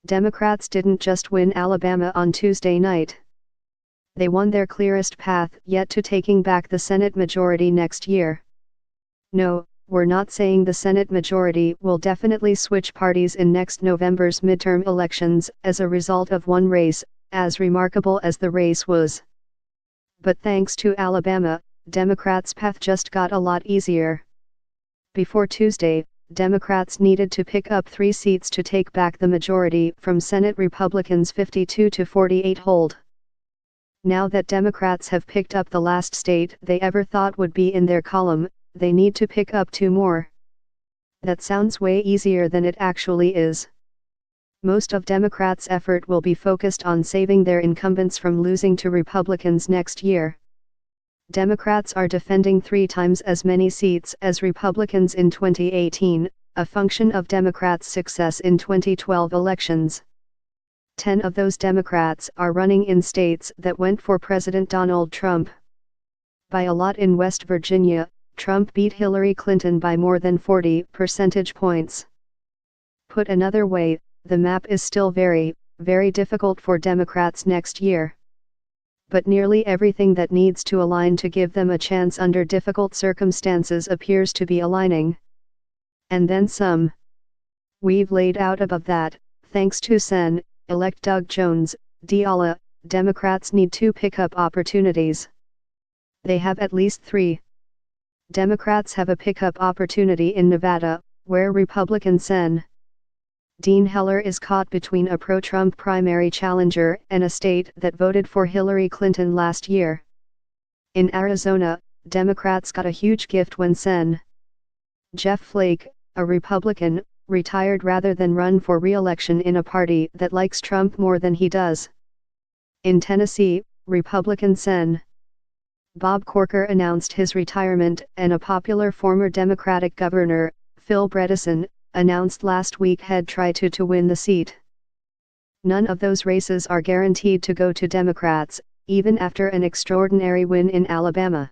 Democrats didn't just win Alabama on Tuesday night. They won their clearest path yet to taking back the Senate majority next year. No, we're not saying the Senate majority will definitely switch parties in next November's midterm elections as a result of one race, as remarkable as the race was. But thanks to Alabama, Democrats' path just got a lot easier. Before Tuesday, Democrats needed to pick up 3 seats to take back the majority from Senate Republicans' 52 to 48 hold. Now that Democrats have picked up the last state they ever thought would be in their column, they need to pick up 2 more. That sounds way easier than it actually is. Most of Democrats' effort will be focused on saving their incumbents from losing to Republicans next year. Democrats are defending 3 times as many seats as Republicans in 2018, a function of Democrats' success in 2012 elections. 10 of those Democrats are running in states that went for President Donald Trump. By a lot in West Virginia, Trump beat Hillary Clinton by more than 40 percentage points. Put another way, the map is still very, very difficult for Democrats next year. But nearly everything that needs to align to give them a chance under difficult circumstances appears to be aligning. And then some. We've laid out above that, thanks to Sen-elect Doug Jones, Diala, Democrats need to pick up opportunities. They have at least 3. Democrats have a pickup opportunity in Nevada, where Republican Sen. Dean Heller is caught between a pro-Trump primary challenger and a state that voted for Hillary Clinton last year. In Arizona, Democrats got a huge gift when Sen. Jeff Flake, a Republican, retired rather than run for re-election in a party that likes Trump more than he does. In Tennessee, Republican Sen. Bob Corker announced his retirement, and a popular former Democratic governor, Phil Bredesen, announced last week he'd try to win the seat. None of those races are guaranteed to go to Democrats, even after an extraordinary win in Alabama.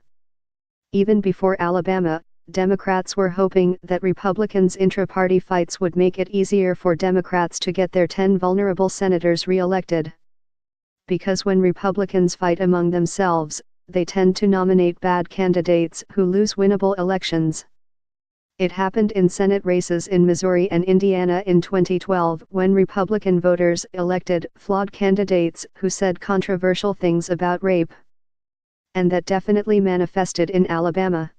Even before Alabama, Democrats were hoping that Republicans' intra-party fights would make it easier for Democrats to get their 10 vulnerable senators re-elected. Because when Republicans fight among themselves, they tend to nominate bad candidates who lose winnable elections. It happened in Senate races in Missouri and Indiana in 2012 when Republican voters elected flawed candidates who said controversial things about rape. And that definitely manifested in Alabama.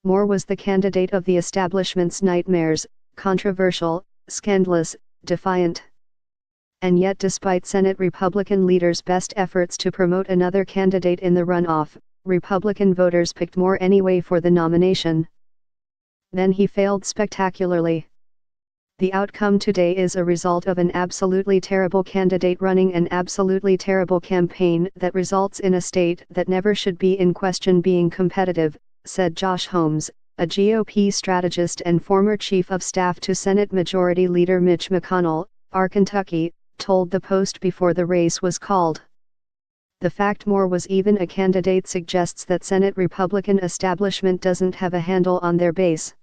Moore was the candidate of the establishment's nightmares, controversial, scandalous, defiant. And yet despite Senate Republican leaders' best efforts to promote another candidate in the runoff, Republican voters picked Moore anyway for the nomination. Then he failed spectacularly. The outcome today is a result of an absolutely terrible candidate running an absolutely terrible campaign that results in a state that never should be in question being competitive, said Josh Holmes, a GOP strategist and former chief of staff to Senate Majority Leader Mitch McConnell, Kentucky, told the Post before the race was called. The fact Moore was even a candidate suggests that Senate Republican establishment doesn't have a handle on their base.